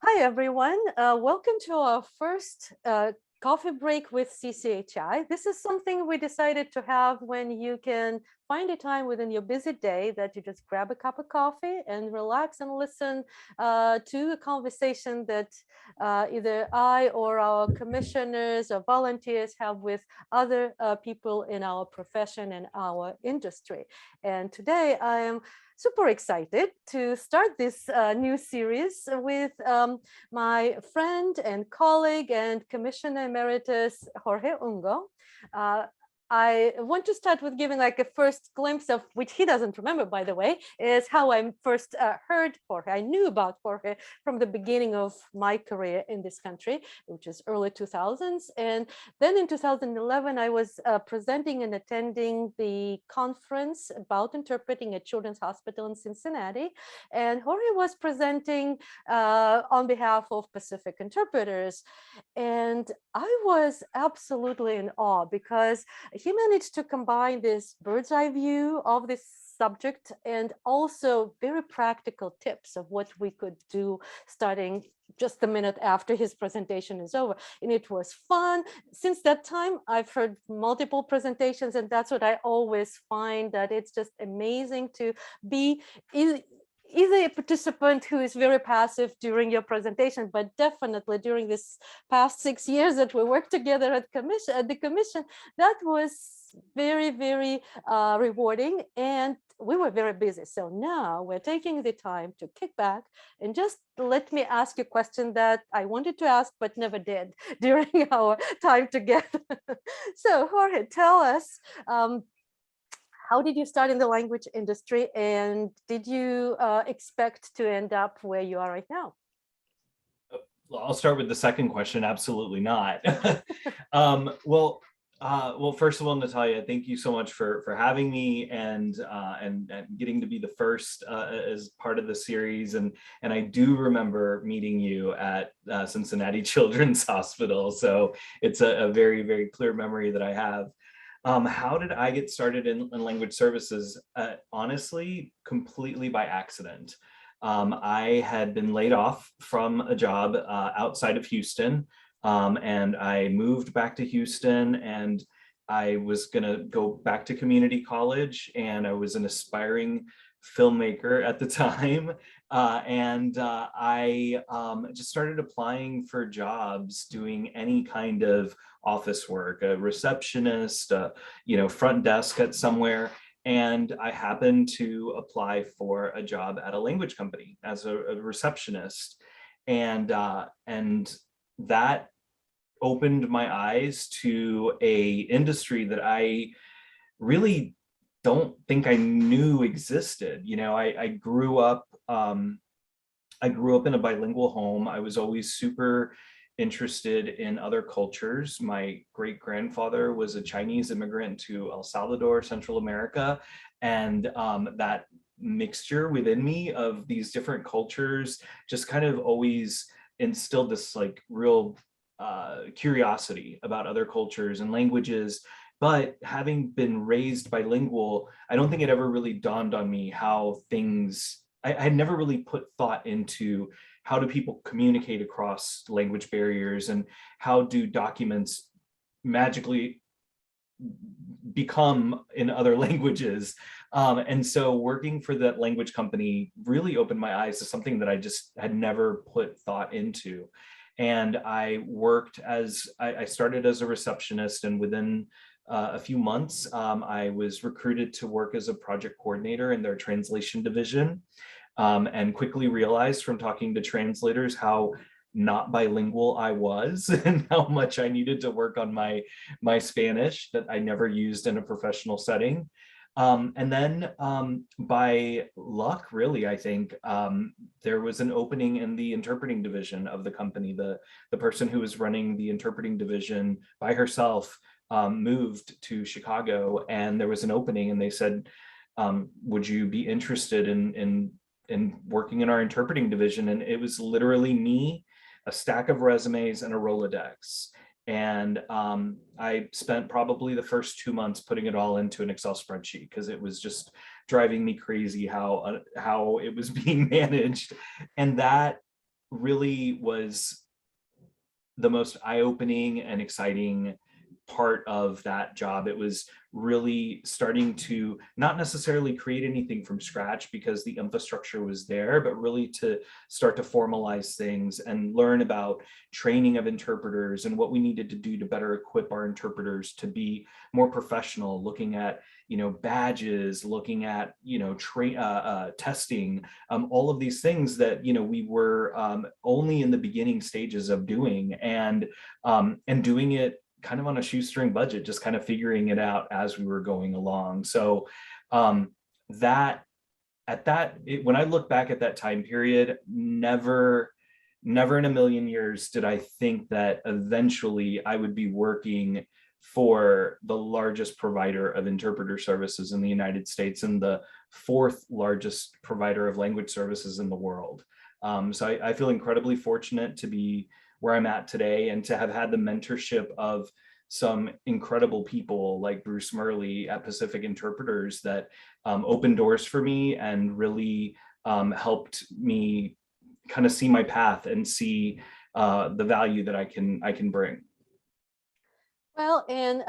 Hi, everyone. Welcome to our first coffee break with CCHI. This is something we decided to have when you can find a time within your busy day that you just grab a cup of coffee and relax and listen to a conversation that either I or our commissioners or volunteers have with other people in our profession and our industry. And today I am super excited to start this new series with my friend and colleague and Commissioner Emeritus Jorge Ungo. I want to start with giving like a first glimpse of, which he doesn't remember, by the way, is how I first heard Jorge. I knew about Jorge from the beginning of my career in this country, which is early 2000s. And then in 2011, I was presenting and attending the conference about interpreting at Children's Hospital in Cincinnati. And Jorge was presenting on behalf of Pacific interpreters. And I was absolutely in awe because he managed to combine this bird's eye view of this subject and also very practical tips of what we could do starting just a minute after his presentation is over. And it was fun. Since that time, I've heard multiple presentations, and that's what I always find, that it's just amazing to be either a participant who is very passive during your presentation, but definitely during this past 6 years that we worked together at the commission, that was very, very rewarding, and we were very busy. So now we're taking the time to kick back and just let me ask you a question that I wanted to ask but never did during our time together. So Jorge, tell us, how did you start in the language industry, and did you expect to end up where you are right now? Well, I'll start with the second question. Absolutely not. Well, first of all, Natalya, thank you so much for having me and getting to be the first as part of the series. And I do remember meeting you at Cincinnati Children's Hospital. So it's a very, very clear memory that I have. How did I get started in language services? Honestly, completely by accident. I had been laid off from a job outside of Houston, and I moved back to Houston, and I was gonna go back to community college, and I was an aspiring filmmaker at the time. I just started applying for jobs doing any kind of office work, a receptionist, front desk at somewhere. And I happened to apply for a job at a language company as a receptionist. And that opened my eyes to a industry that I really don't think I knew existed. I grew up in a bilingual home. I was always super interested in other cultures. My great grandfather was a Chinese immigrant to El Salvador, Central America, and that mixture within me of these different cultures just kind of always instilled this like real curiosity about other cultures and languages. But having been raised bilingual, I don't think it ever really dawned on me how I had never really put thought into how do people communicate across language barriers, and how do documents magically become in other languages. And so working for that language company really opened my eyes to something that I just had never put thought into. And I started as a receptionist, and within a few months, I was recruited to work as a project coordinator in their translation division, and quickly realized from talking to translators how not bilingual I was and how much I needed to work on my Spanish that I never used in a professional setting. And then by luck, really, I think there was an opening in the interpreting division of the company. The person who was running the interpreting division by herself moved to Chicago, and there was an opening, and they said, would you be interested in working in our interpreting division? And it was literally me, a stack of resumes, and a Rolodex. And I spent probably the first 2 months putting it all into an Excel spreadsheet because it was just driving me crazy how it was being managed. And that really was the most eye-opening and exciting part of that job. It was really starting to not necessarily create anything from scratch because the infrastructure was there, but really to start to formalize things and learn about training of interpreters and what we needed to do to better equip our interpreters to be more professional, looking at badges, looking at testing, all of these things that we were only in the beginning stages of doing, and doing it kind of on a shoestring budget, just kind of figuring it out as we were going along. So when I look back at that time period, never in a million years did I think that eventually I would be working for the largest provider of interpreter services in the United States and the fourth largest provider of language services in the world. So I feel incredibly fortunate to be where I'm at today and to have had the mentorship of some incredible people like Bruce Murley at Pacific Interpreters that opened doors for me and really helped me kind of see my path and see the value that I can bring. Well, and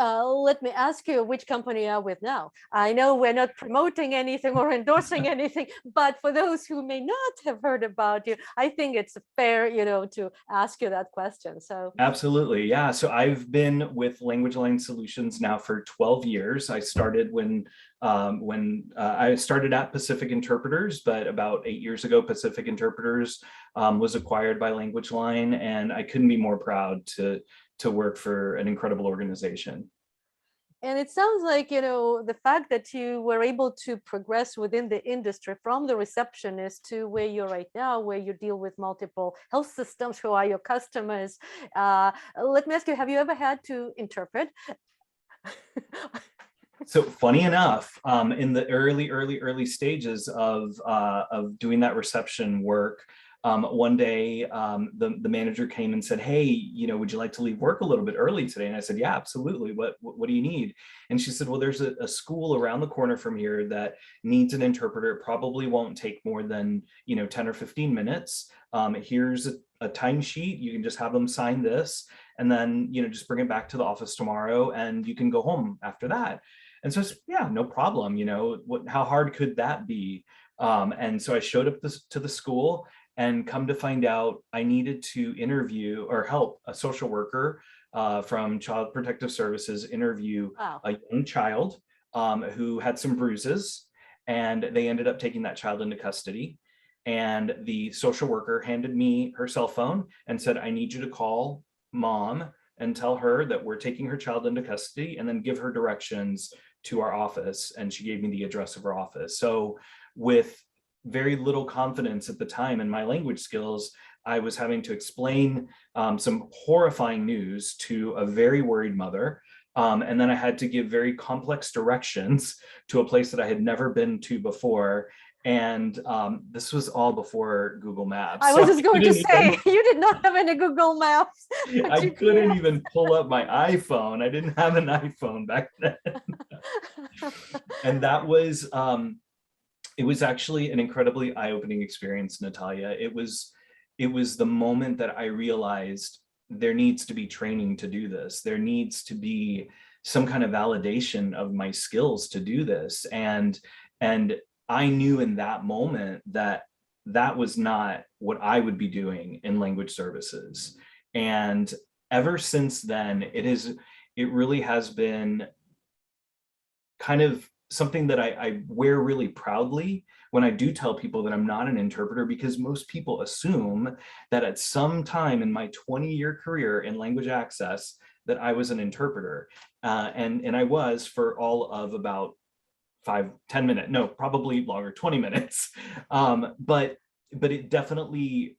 let me ask you, which company you are with now? I know we're not promoting anything or endorsing anything, but for those who may not have heard about you, I think it's fair, to ask you that question. So absolutely, yeah. So I've been with LanguageLine Solutions now for 12 years. I started when I started at Pacific Interpreters, but about 8 years ago, Pacific Interpreters was acquired by LanguageLine, and I couldn't be more proud to work for an incredible organization. And it sounds like, the fact that you were able to progress within the industry from the receptionist to where you're right now, where you deal with multiple health systems who are your customers. Let me ask you, have you ever had to interpret? So funny enough, in the early stages of doing that reception work, one day the manager came and said, "Hey, would you like to leave work a little bit early today?" And I said, "Yeah, absolutely. What do you need?" And she said, "Well, there's a school around the corner from here that needs an interpreter. It probably won't take more than 10 or 15 minutes. Here's a timesheet. You can just have them sign this, and then just bring it back to the office tomorrow, and you can go home after that." And so, yeah, no problem. How hard could that be? And so I showed up to the school, and come to find out I needed to interview or help a social worker from Child Protective Services interview a young child who had some bruises, and they ended up taking that child into custody. And the social worker handed me her cell phone and said, "I need you to call mom and tell her that we're taking her child into custody, and then give her directions to our office." And she gave me the address of her office. So with very little confidence at the time in my language skills, I was having to explain some horrifying news to a very worried mother. And then I had to give very complex directions to a place that I had never been to before. And this was all before Google Maps. I was just going to say, you did not have any Google Maps. I couldn't even pull up my iPhone. I didn't have an iPhone back then. And that was, it was actually an incredibly eye-opening experience, Natalya. It was the moment that I realized there needs to be training to do this. There needs to be some kind of validation of my skills to do this. And I knew in that moment that that was not what I would be doing in language services. And ever since then, it really has been kind of something that I wear really proudly when I do tell people that I'm not an interpreter, because most people assume that at some time in my 20-year career in language access that I was an interpreter. And I was for all of about 5-10 minutes, no, probably longer, 20 minutes. But it definitely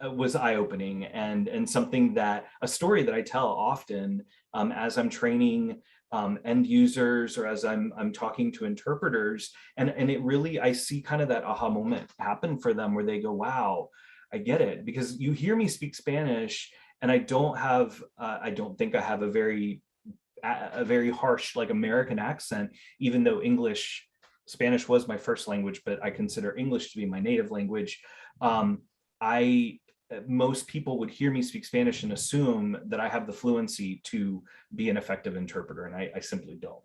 was eye-opening, and something that, a story that I tell often as I'm training end users, or as I'm talking to interpreters, and it really, I see kind of that aha moment happen for them where they go, "Wow, I get it." Because you hear me speak Spanish, and I don't think I have a very harsh, like, American accent, even though Spanish was my first language, but I consider English to be my native language. most people would hear me speak Spanish and assume that I have the fluency to be an effective interpreter, and I simply don't.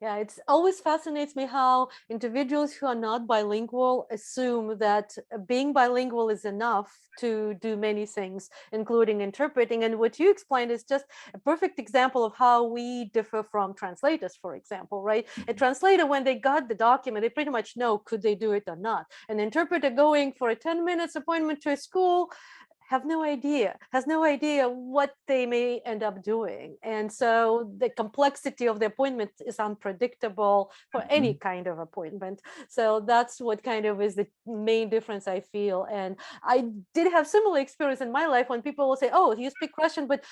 Yeah, it's always fascinates me how individuals who are not bilingual assume that being bilingual is enough to do many things, including interpreting. And what you explained is just a perfect example of how we differ from translators, for example, right? A translator, when they got the document, they pretty much know could they do it or not. An interpreter going for a 10 minutes appointment to a school has no idea what they may end up doing. And so the complexity of the appointment is unpredictable for any kind of appointment. So that's what kind of is the main difference I feel. And I did have similar experience in my life when people will say, oh, you speak Russian, but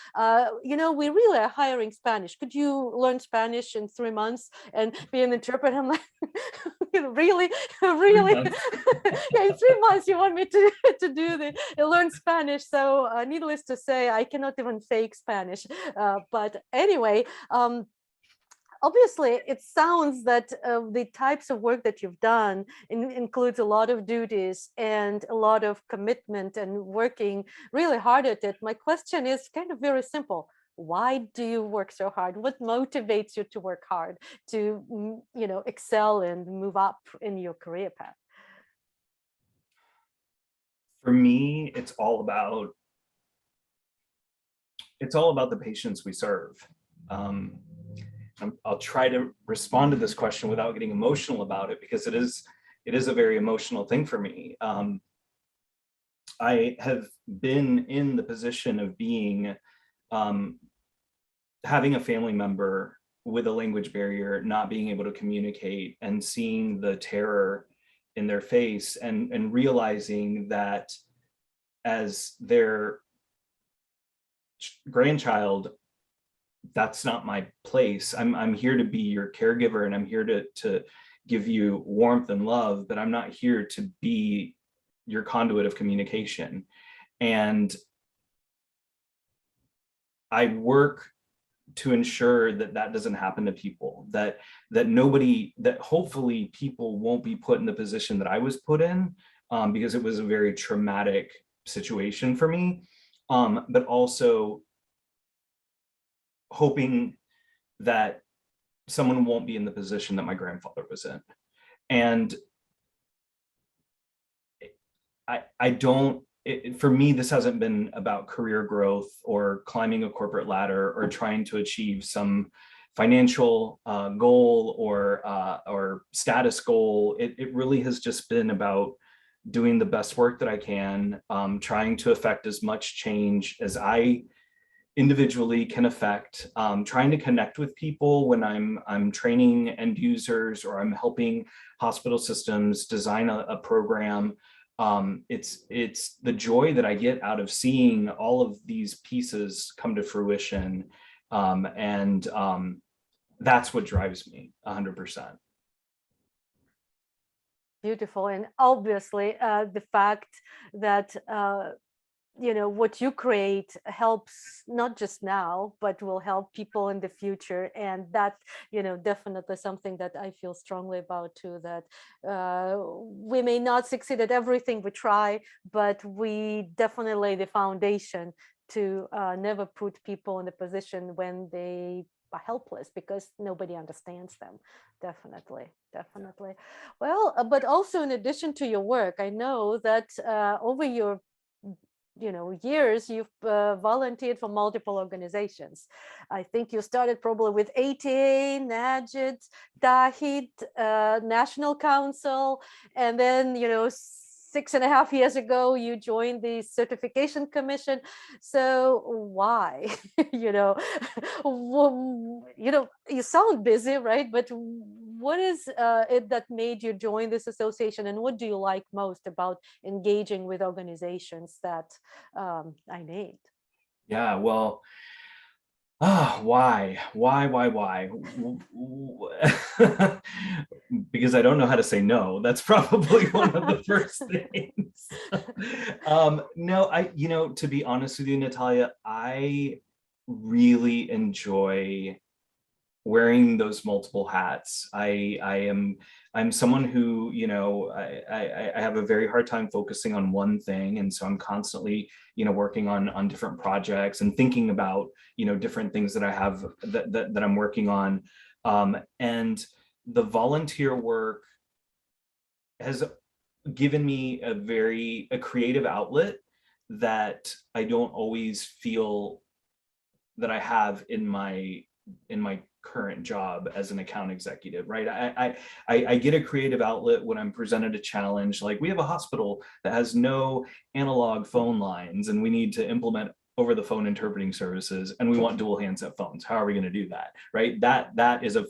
we really are hiring Spanish. Could you learn Spanish in 3 months and be an interpreter? I'm like, really? Yeah, in 3 months you want me to learn Spanish. So needless to say, I cannot even fake Spanish. But anyway, obviously, it sounds that the types of work that you've done includes a lot of duties and a lot of commitment and working really hard at it. My question is kind of very simple. Why do you work so hard? What motivates you to work hard, to excel and move up in your career path? For me, it's all about the patients we serve. I'll try to respond to this question without getting emotional about it, because it is a very emotional thing for me. I have been in the position of being, having a family member with a language barrier, not being able to communicate, and seeing the terror in their face, and realizing that as their grandchild, that's not my place. I'm here to be your caregiver, and I'm here to give you warmth and love, but I'm not here to be your conduit of communication. And I work to ensure that that doesn't happen to people, that hopefully people won't be put in the position that I was put in, because it was a very traumatic situation for me, but also hoping that someone won't be in the position that my grandfather was in. And for me, this hasn't been about career growth or climbing a corporate ladder or trying to achieve some financial goal or status goal. It really has just been about doing the best work that I can, trying to affect as much change as I individually can affect, trying to connect with people when I'm training end users, or I'm helping hospital systems design a program. It's the joy that I get out of seeing all of these pieces come to fruition, and that's what drives me 100%. Beautiful. And obviously the fact that what you create helps not just now, but will help people in the future. And that, definitely something that I feel strongly about too, that we may not succeed at everything we try, but we definitely lay the foundation to never put people in a position when they are helpless because nobody understands them. Definitely. Well, but also in addition to your work, I know that over your years, you've volunteered for multiple organizations. I think you started probably with ATA, NAGIT, TAHIT, National Council, and then 6.5 years ago you joined the Certification Commission. So why? You sound busy, right? But what is it that made you join this association, and what do you like most about engaging with organizations that I named? Yeah, well, why? Because I don't know how to say no. That's probably one of the first things. No, to be honest with you, Natalya, I really enjoy wearing those multiple hats. I'm someone who, you know, I have a very hard time focusing on one thing. And so I'm constantly, you know, working on different projects and thinking about, you know, different things that I have that I'm working on. And the volunteer work has given me a creative outlet that I don't always feel that I have in my current job as an account executive, right? I get a creative outlet when I'm presented a challenge. Like, we have a hospital that has no analog phone lines and we need to implement over the phone interpreting services, and we want dual handset phones. How are we going to do that, right? That is a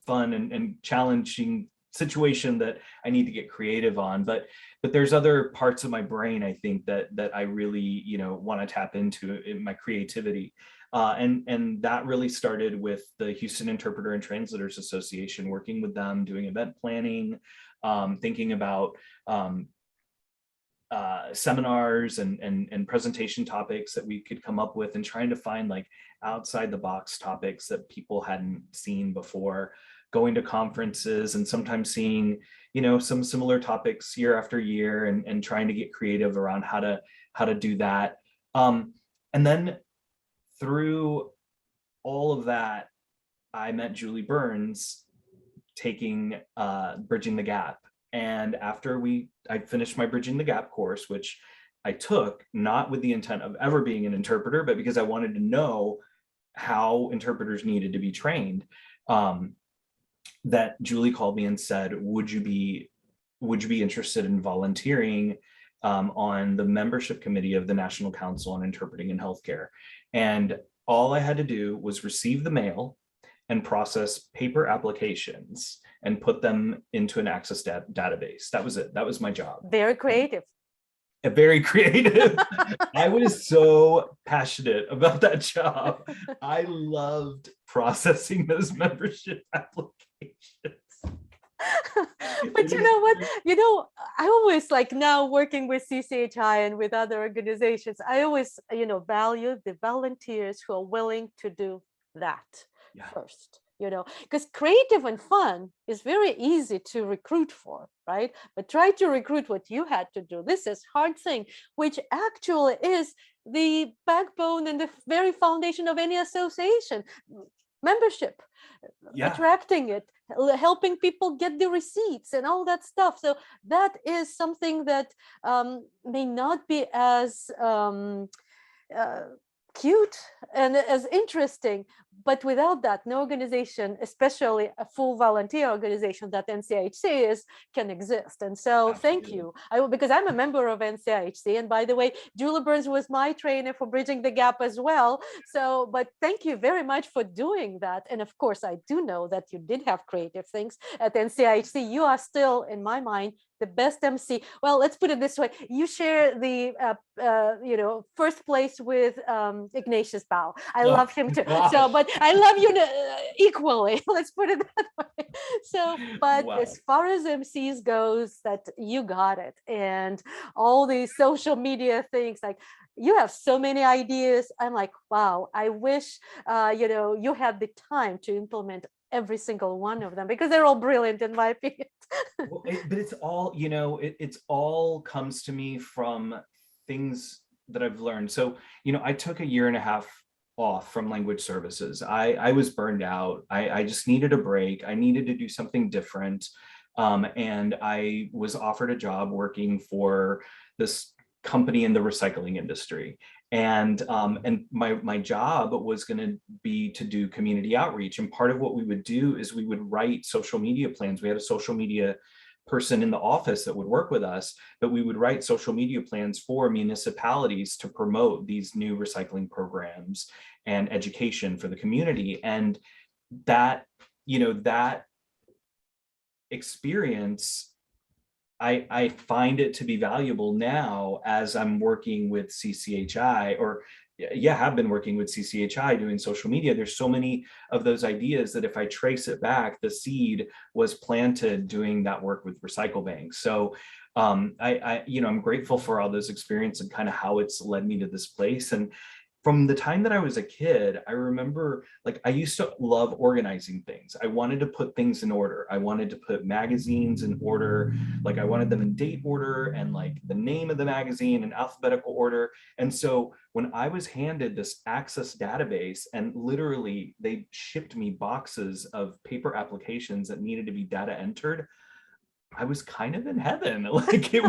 fun and challenging situation that I need to get creative on. But there's other parts of my brain, I think, that I really, you know, want to tap into in my creativity. And that really started with the Houston Interpreter and Translators Association, working with them, doing event planning, thinking about seminars and presentation topics that we could come up with, and trying to find like outside the box topics that people hadn't seen before, going to conferences and sometimes seeing, you know, some similar topics year after year, and trying to get creative around how to do that. And then through all of that, I met Julie Burns taking Bridging the Gap. And after I finished my Bridging the Gap course, which I took not with the intent of ever being an interpreter, but because I wanted to know how interpreters needed to be trained, that Julie called me and said, would you be interested in volunteering on the membership committee of the National Council on Interpreting in Healthcare? And all I had to do was receive the mail and process paper applications and put them into an Access database. That was it. That was my job. Very creative. Very creative. I was so passionate about that job. I loved processing those membership applications. But you know what, you know, I always, like, now working with CCHI and with other organizations, I always, you know, value the volunteers who are willing to do that first, you know, because creative and fun is very easy to recruit for, right? But try to recruit what you had to do. This is hard thing, which actually is the backbone and the very foundation of any association. Membership, attracting it, helping people get the receipts and all that stuff. So that is something that may not be as cute and as interesting, but without that, no organization, especially a full volunteer organization that NCIHC is, can exist. And so thank you. Because I'm a member of NCIHC, and by the way, Julie Burns was my trainer for Bridging the Gap as well. So, but thank you very much for doing that. And of course, I do know that you did have creative things at NCIHC. You are still, in my mind, the best MC. Well, let's put it this way. You share the, you know, first place with Ignatius Bao. I love him too. Gosh. So, but I love you equally. Let's put it that way. So, but as far as MCs goes, that you got it. And all these social media things, like, you have so many ideas. I'm like, wow, I wish, you know, you had the time to implement every single one of them, because they're all brilliant in my opinion. But it's all, you know, it's all comes to me from things that I've learned. So, you know, I took a year and a half off from language services. I was burned out. I just needed a break. I needed to do something different. And I was offered a job working for this company in the recycling industry. And my job was going to be to do community outreach. And part of what we would do is we would write social media plans. We had a social media person in the office that would work with us, but we would write social media plans for municipalities to promote these new recycling programs and education for the community. And that, you know, that experience, I find it to be valuable now as I'm working with CCHI, or have been working with CCHI doing social media. There's so many of those ideas that if I trace it back, the seed was planted doing that work with recycle banks. So you know, I'm grateful for all those experiences and kind of how it's led me to this place. And from the time that I was a kid, I remember like I used to love organizing things. I wanted to put things in order. I wanted to put magazines in order. Like I wanted them in date order and like the name of the magazine in alphabetical order. And so when I was handed this Access database and literally they shipped me boxes of paper applications that needed to be data entered, I was kind of in heaven. Like it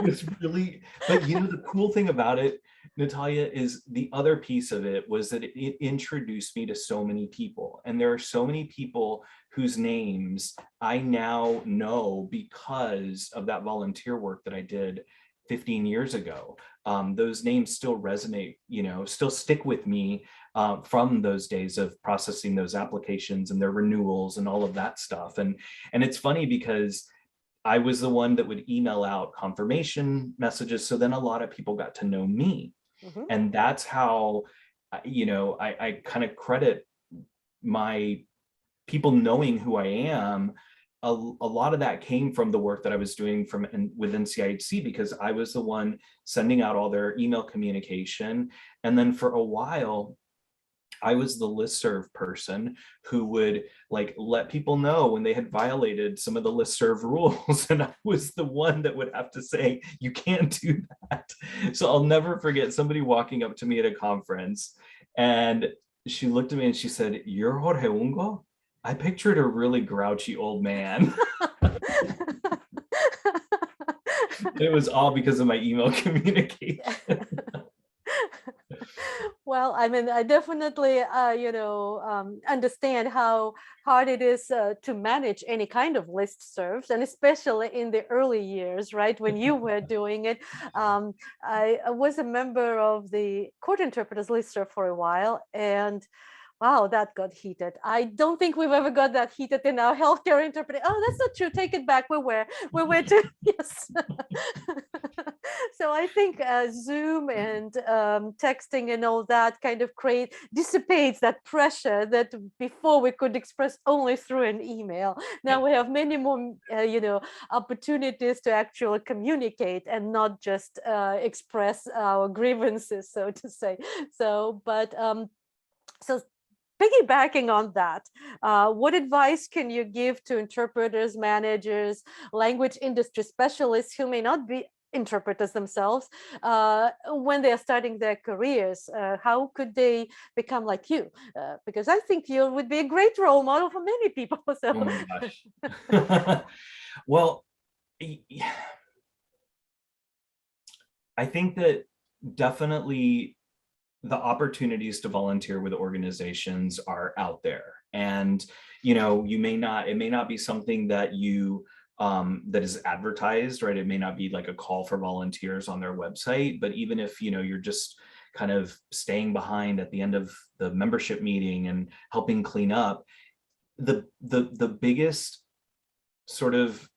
was really, but you know, the cool thing about it, Natalya, is the other piece of it was that it introduced me to so many people. And there are so many people whose names I now know because of that volunteer work that I did 15 years ago. Those names still resonate, you know, still stick with me from those days of processing those applications and their renewals and all of that stuff. And it's funny because I was the one that would email out confirmation messages. So then a lot of people got to know me. Mhm. And that's how, you know, I kind of credit my people knowing who I am. A lot of that came from the work that I was doing with NCIHC, because I was the one sending out all their email communication. And then for a while, I was the listserv person who would like let people know when they had violated some of the listserv rules. And I was the one that would have to say, you can't do that. So I'll never forget somebody walking up to me at a conference and she looked at me and she said, "You're Jorge Ungo?" I pictured a really grouchy old man. It was all because of my email communication. Well, I mean, I definitely, understand how hard it is to manage any kind of listservs, and especially in the early years, right? When you were doing it. I was a member of the court interpreters listserv for a while, and wow, that got heated. I don't think we've ever got that heated in our healthcare interpreting. Oh, that's not true. Take it back. We were too. Yes. So I think Zoom and texting and all that kind of dissipates that pressure that before we could express only through an email. Now we have many more, opportunities to actually communicate and not just express our grievances, so to say. So, but so piggybacking on that, what advice can you give to interpreters, managers, language industry specialists who may not be interpreters themselves when they are starting their careers? How could they become like you? Because I think you would be a great role model for many people. So. Oh my gosh. Well, I think that definitely the opportunities to volunteer with organizations are out there. And, you know, it may not be something that you, that is advertised, right? It may not be like a call for volunteers on their website, but even if, you know, you're just kind of staying behind at the end of the membership meeting and helping clean up, the biggest sort of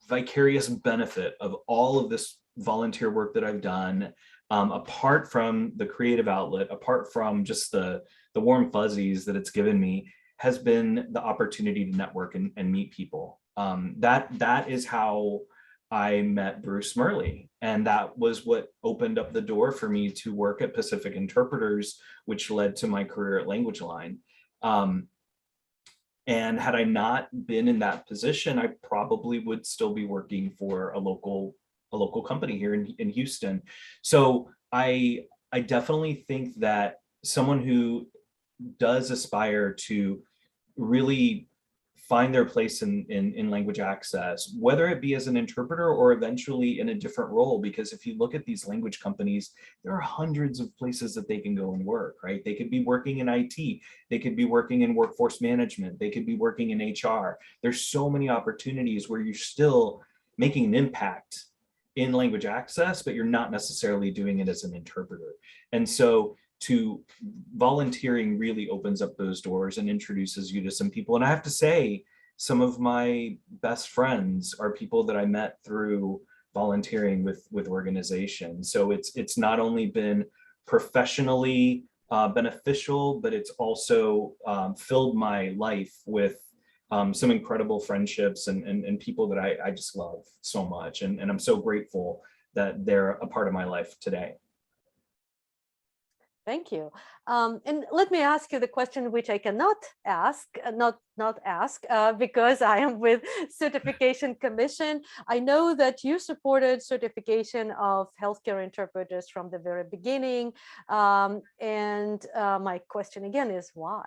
vicarious benefit of all of this volunteer work that I've done, apart from the creative outlet, apart from just the warm fuzzies that it's given me, has been the opportunity to network and meet people. That is how I met Bruce Murley. And that was what opened up the door for me to work at Pacific Interpreters, which led to my career at LanguageLine. And had I not been in that position, I probably would still be working for a local company here in Houston. So I definitely think that someone who does aspire to really find their place in language access, whether it be as an interpreter or eventually in a different role, because if you look at these language companies, there are hundreds of places that they can go and work, right? They could be working in IT, they could be working in workforce management, they could be working in HR. There's so many opportunities where you're still making an impact in language access, but you're not necessarily doing it as an interpreter. And so volunteering really opens up those doors and introduces you to some people. And I have to say, some of my best friends are people that I met through volunteering with organizations. So it's not only been professionally beneficial, but it's also filled my life with some incredible friendships and people that I just love so much. And I'm so grateful that they're a part of my life today. Thank you. And let me ask you the question which I cannot ask, not ask, because I am with Certification Commission. I know that you supported certification of healthcare interpreters from the very beginning. And my question again is why?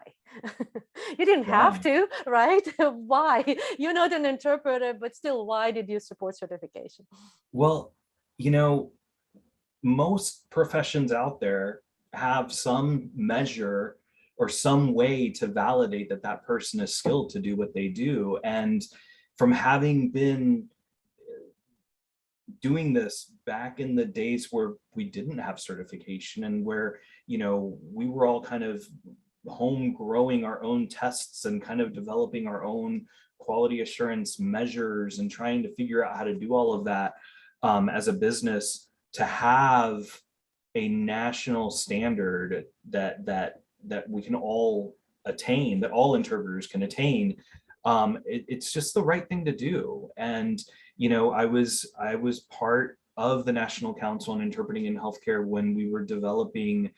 You didn't have to, right? Why? You're not an interpreter, but still, why did you support certification? Well, you know, most professions out there have some measure or some way to validate that that person is skilled to do what they do. And from having been doing this back in the days where we didn't have certification and where, you know, we were all kind of home growing our own tests and kind of developing our own quality assurance measures and trying to figure out how to do all of that as a business, to have a national standard that we can all attain, that all interpreters can attain, it's just the right thing to do. And you know, I was part of the National Council on Interpreting in Healthcare when we were developing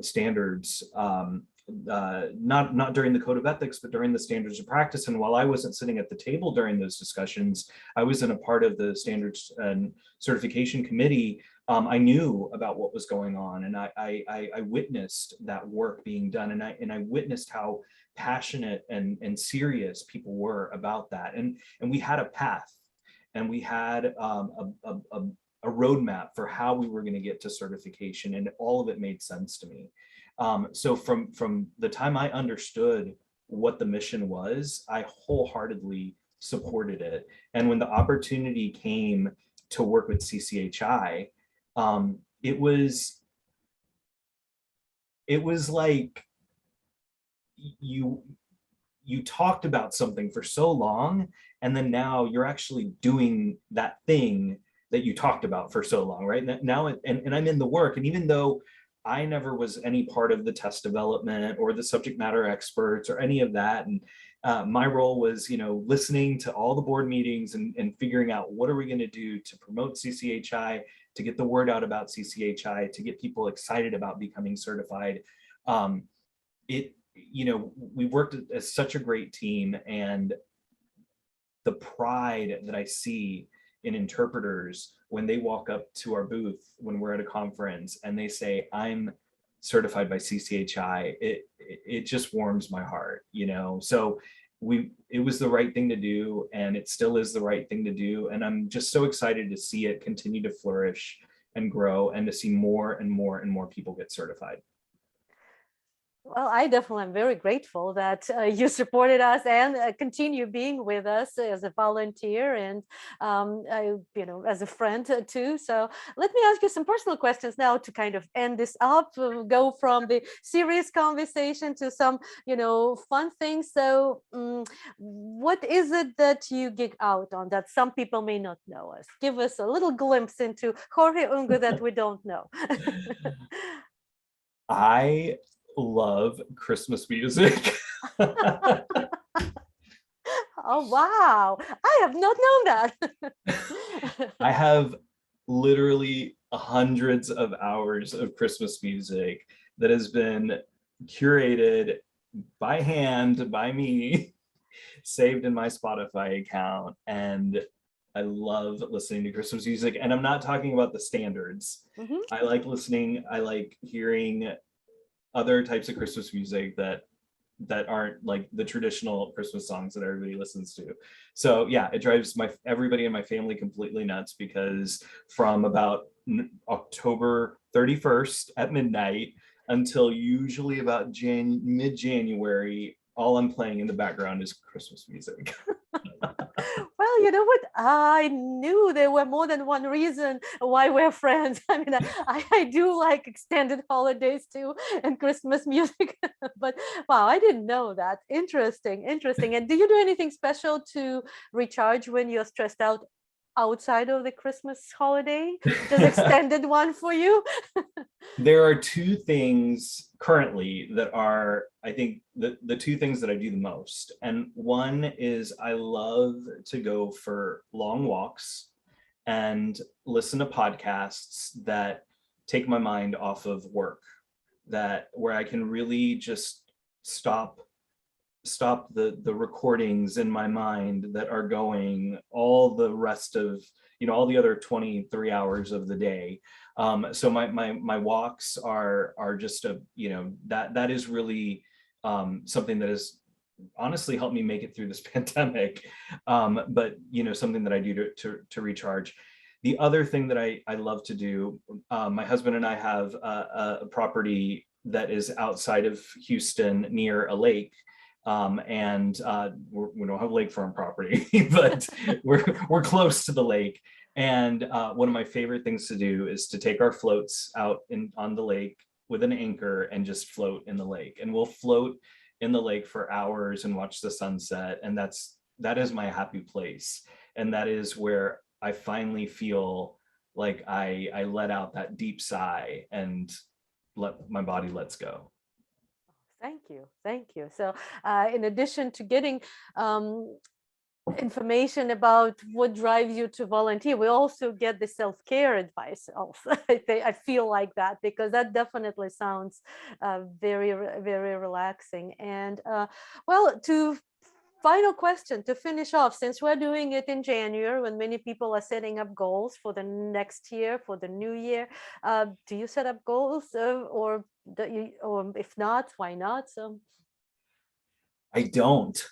standards, not during the Code of Ethics, but during the Standards of Practice. And while I wasn't sitting at the table during those discussions, I was in a part of the Standards and Certification Committee. I knew about what was going on, and I witnessed that work being done, and I witnessed how passionate and serious people were about that. And we had a path, and we had a roadmap for how we were going to get to certification, and all of it made sense to me. So from the time I understood what the mission was, I wholeheartedly supported it. And when the opportunity came to work with CCHI, it was like you talked about something for so long, and then now you're actually doing that thing that you talked about for so long, right? Now, and I'm in the work, and even though I never was any part of the test development or the subject matter experts or any of that, and my role was, you know, listening to all the board meetings and figuring out what are we going to do to promote CCHI, to get the word out about CCHI, to get people excited about becoming certified. You know, we worked as such a great team, and the pride that I see in interpreters when they walk up to our booth when we're at a conference and they say, I'm certified by CCHI, it just warms my heart, you know? So it was the right thing to do, and it still is the right thing to do. And I'm just so excited to see it continue to flourish and grow, and to see more and more and more people get certified. Well, I definitely am very grateful that you supported us and continue being with us as a volunteer and, you know, as a friend too. So let me ask you some personal questions now to kind of end this up, go from the serious conversation to some, you know, fun things. So what is it that you gig out on that some people may not know us? Give us a little glimpse into Jorge Ungo that we don't know. I love Christmas music. Oh, wow. I have not known that. I have literally hundreds of hours of Christmas music that has been curated by hand by me, saved in my Spotify account. And I love listening to Christmas music. And I'm not talking about the standards. I like hearing other types of Christmas music that aren't like the traditional Christmas songs that everybody listens to. So yeah, it drives everybody in my family completely nuts, because from about October 31st at midnight until usually about mid-January, all I'm playing in the background is Christmas music. Well, you know what? I knew there were more than one reason why we're friends. I mean, I do like extended holidays too and Christmas music, but wow, I didn't know that. Interesting, interesting. And do you do anything special to recharge when you're stressed out outside of the Christmas holiday? Just extended one for you? There are two things currently that are, I think, the two things that I do the most. And one is I love to go for long walks and listen to podcasts that take my mind off of work, that where I can really just stop the recordings in my mind that are going all the rest of, all the other 23 hours of the day. So my walks are just that is really something that has honestly helped me make it through this pandemic. But something that I do to recharge. The other thing that I love to do, my husband and I have a property that is outside of Houston near a lake. And we don't have lakefront property, but we're close to the lake. And one of my favorite things to do is to take our floats out on the lake with an anchor and just float in the lake. And we'll float in the lake for hours and watch the sunset. And that is my happy place. And that is where I finally feel like I let out that deep sigh and my body lets go. Thank you. Thank you. So in addition to getting information about what drives you to volunteer, we also get the self-care advice also. I feel like that, because that definitely sounds very, very relaxing. And well, final question to finish off, since we're doing it in January when many people are setting up goals for the next year, for the new year, do you set up goals or if not, why not? So I don't,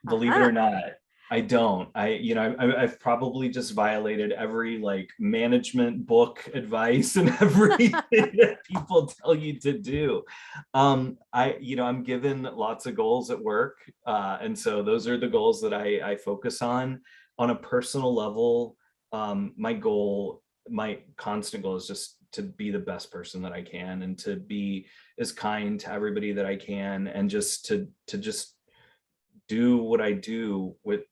believe it or not. I don't. I've probably just violated every like management book advice and everything that people tell you to do. I'm given lots of goals at work, and so those are the goals that I focus on. On a personal level, my constant goal is just to be the best person that I can, and to be as kind to everybody that I can, and just to just do what I do with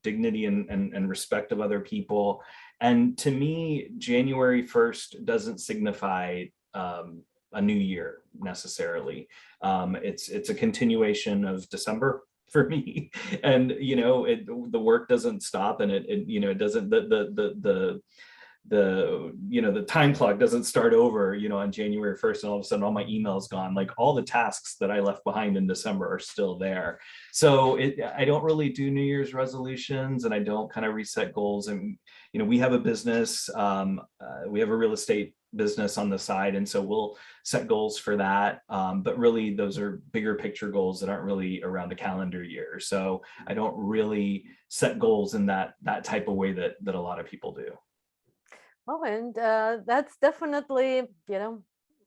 dignity and respect of other people. And to me, January 1st doesn't signify a new year necessarily. It's a continuation of December for me. And the work doesn't stop, and it doesn't, the time clock doesn't start over on January 1st, and all of a sudden all my emails gone. Like, all the tasks that I left behind in December are still there. So I don't really do New Year's resolutions, and I don't kind of reset goals. And we have a business, we have a real estate business on the side, and so we'll set goals for that, but really those are bigger picture goals that aren't really around a calendar year. So I don't really set goals in that type of way that a lot of people do. well, and that's definitely,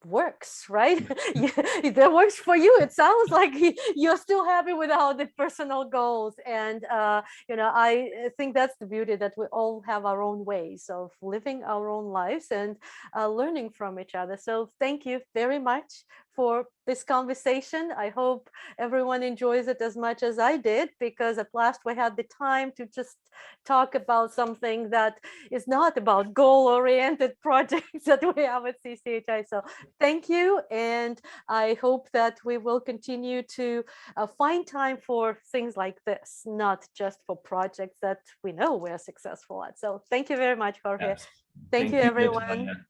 works, right? That works for you. It sounds like you're still happy with all the personal goals. And, I think that's the beauty, that we all have our own ways of living our own lives and learning from each other. So thank you very much for this conversation. I hope everyone enjoys it as much as I did, because at last we had the time to just talk about something that is not about goal-oriented projects that we have at CCHI. So thank you. And I hope that we will continue to find time for things like this, not just for projects that we know we're successful at. So thank you very much, Jorge. Yes. Thank you, everyone. Natalya.